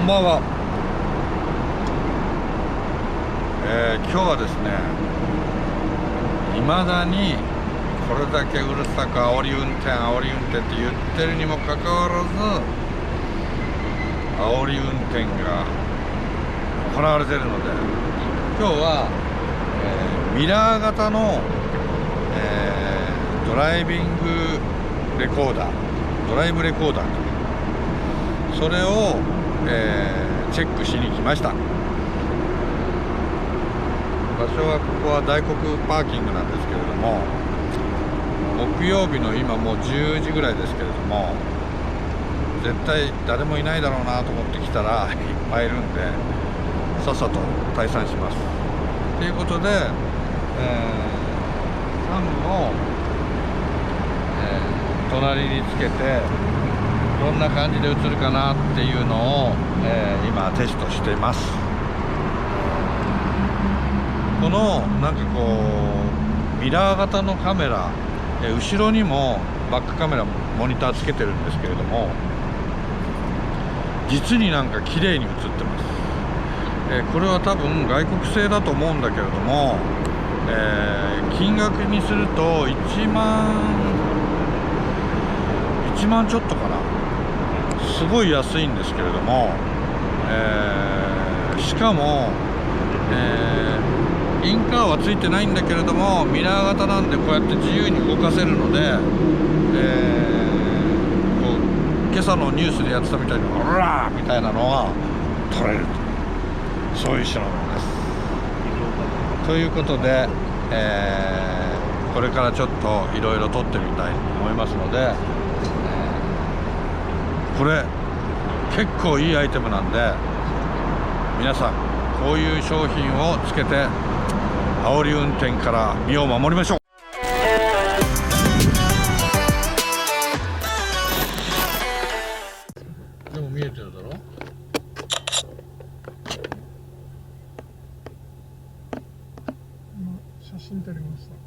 んばんは。今日はですね、未だにこれだけうるさく煽り運転って言ってるにもかかわらず、煽り運転が行われているので、今日は、ミラー型の、ドライブレコーダーそれを、チェックしに来ました。場所はここは大黒パーキングなんですけれども、木曜日の今もう10時ぐらいですけれども、絶対誰もいないだろうなと思って来たらいっぱいいるんで、さっさと退散します。ということで、サムを、隣につけてどんな感じで映るかなっていうのを、今テストしています。このなんかこうミラー型のカメラ、後ろにもバックカメラモニターつけてるんですけれども、実になんか綺麗に映ってます。これは多分外国製だと思うんだけれども、金額にすると1万ちょっとかな、すごい安いんですけれども、しかも、インカーはついてないんだけれども、ミラー型なんでこうやって自由に動かせるので、こう今朝のニュースでやってたみたいにオラーみたいなのが撮れると、そういう代物です。ということで、これからちょっといろいろ撮ってみたいと思いますので、これ結構いいアイテムなんで、皆さんこういう商品をつけて煽り運転から身を守りましょう。でも見えてるだろ。今写真撮りました。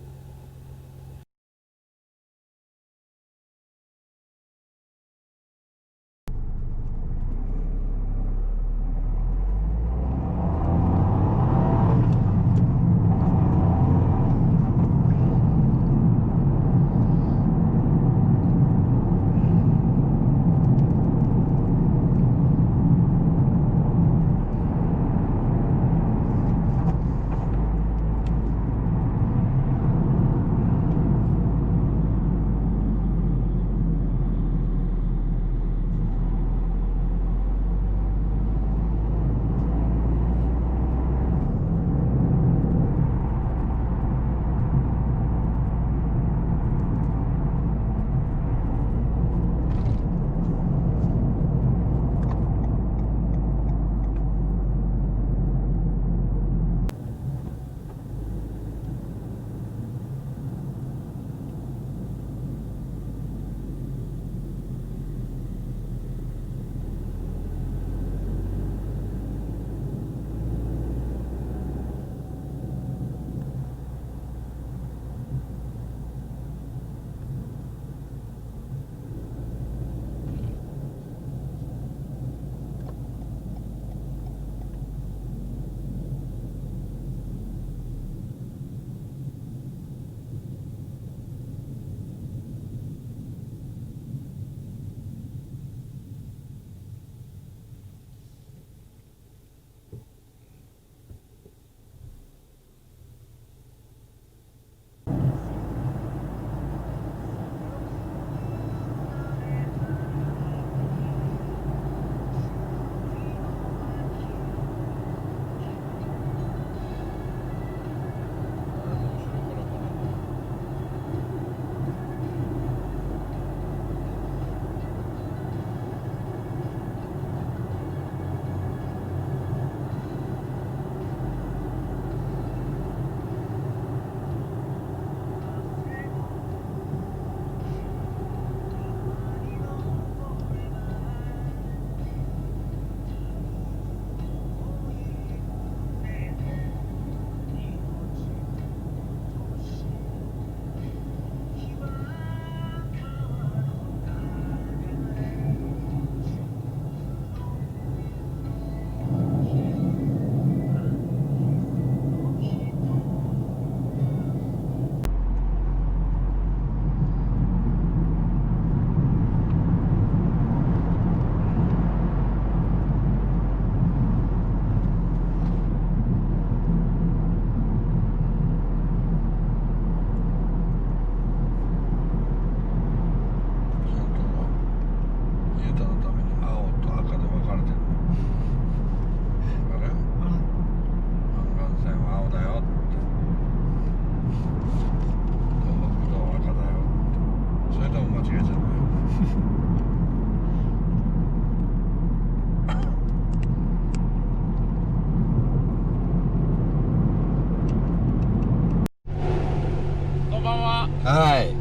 はい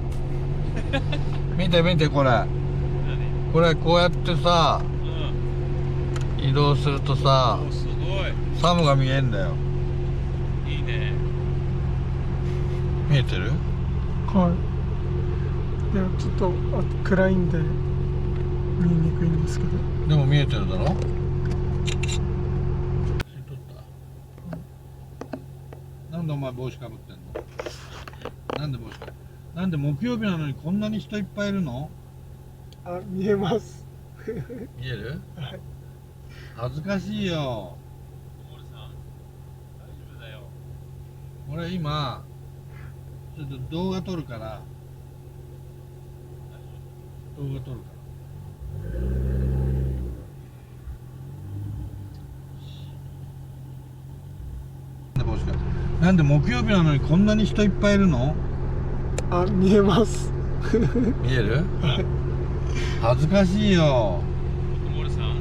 見て見てこれこれこうやってさ移動するとさすごいサムが見えんだよ。いいね。見えてる？はいいやちょっと暗いんで見えにくいんですけどでも見えてるだろ。なんでお前帽子かぶってんの？なんで帽子かぶってんの？なんで木曜日なのにこんなに人いっぱいいるの？見えます見える？はい恥ずかしいよ。森さん、大丈夫だよ。俺今ちょっと動画撮るから動画撮るからなんで帽子かなんで木曜日なのにこんなに人いっぱいいるの？見えます見える？恥ずかしいよ。森さん、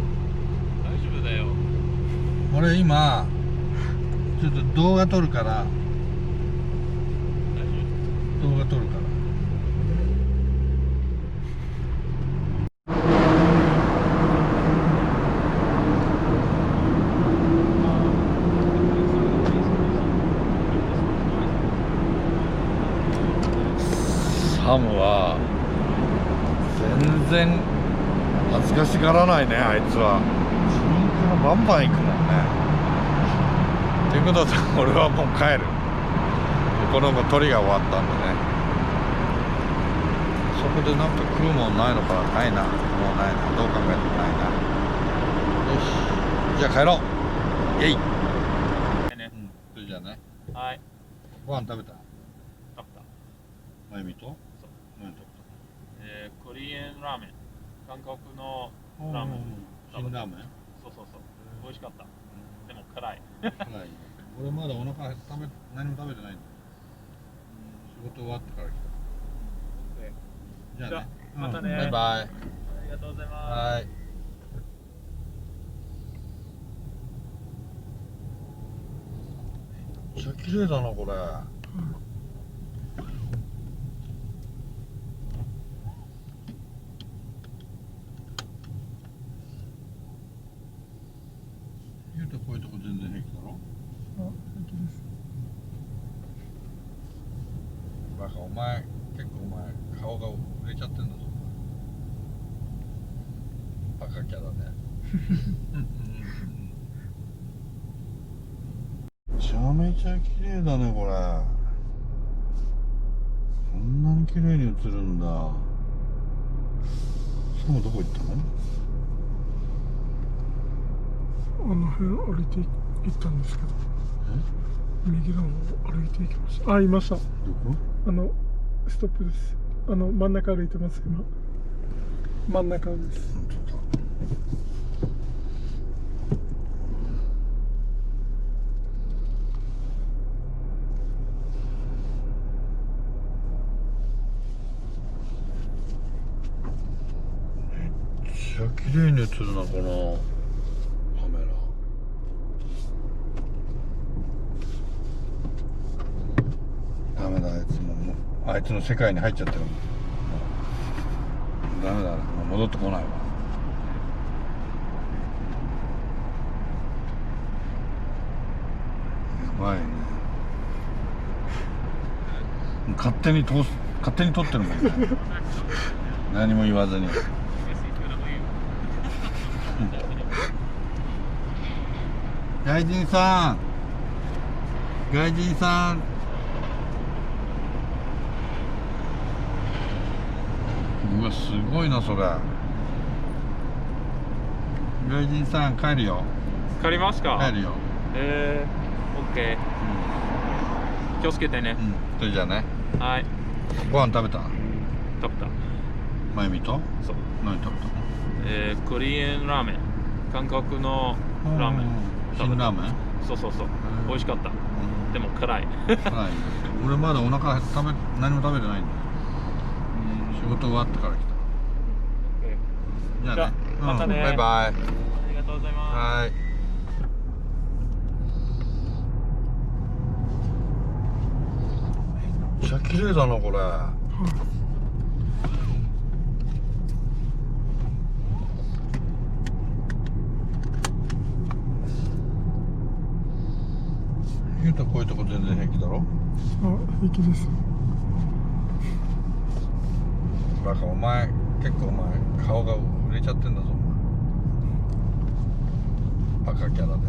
大丈夫だよ。俺今ちょっと動画撮るから大丈動画撮るからサムは全然恥ずかしがらないね。あいつは自分からバンバン行くもんね。ということで俺はもう帰る。この撮りが終わったんでね。そこでなんか食うもんないのかないな。もうないな。どう考えてもないな。よしじゃあ帰ろう。イェイ、夫ね。それじゃあね。はい。ご飯食べた？食べた。まゆみと？そう。何食べコリエンラーメン。韓国のた？ラーメン。辛ラーメン？そうそうそう。美味しかった。でも辛い。辛い。俺まだお腹何も食べてないんだ。仕事終わってから来た。じゃあね。じゃあまたねバイバイ。ありがとうございます。はい。めっちゃ綺麗だなこれ。ゆうとこういうとこ全然平気だろ。本当ですバカお前結構お前顔が売れちゃってんだぞ。バカキャラね。めちゃめちゃ綺麗だねこれ。こんなに綺麗に映るんだ。しかもどこ行ったの？あの辺歩いて行ったんですけど右側を歩いて行きました。いました。どこ？ストップです。真ん中歩いてます今。真ん中です。本当だ。めっちゃ綺麗に映るなこのカメラ。ダメだあいつの世界に入っちゃってる。ダメだもう戻ってこないわ。やばいね。勝手に撮ってるもんね。何も言わずに。外人さん外人さん。うわすごいなそれ。外人さん帰るよ。帰りますか？帰るよ。オッケー。気をつけてね。それじゃあね。はい。ご飯食べた？食べた。まゆみと？そう。何食べたの？コリエンラーメン。韓国のラーメン。辛ラーメン？そうそうそう。美味しかった。でも辛い。辛い。俺まだお腹何も食べてないんだよ。仕事終わってから来た。じゃあね。またね。バイバイ。ありがとうございます。はい。めっちゃちゃ綺麗だなこれ。ゆうたこういうとこ全然平気だろ。あ、平気です。バカお前結構お前顔が売れちゃってんだぞお前。バカキャラで。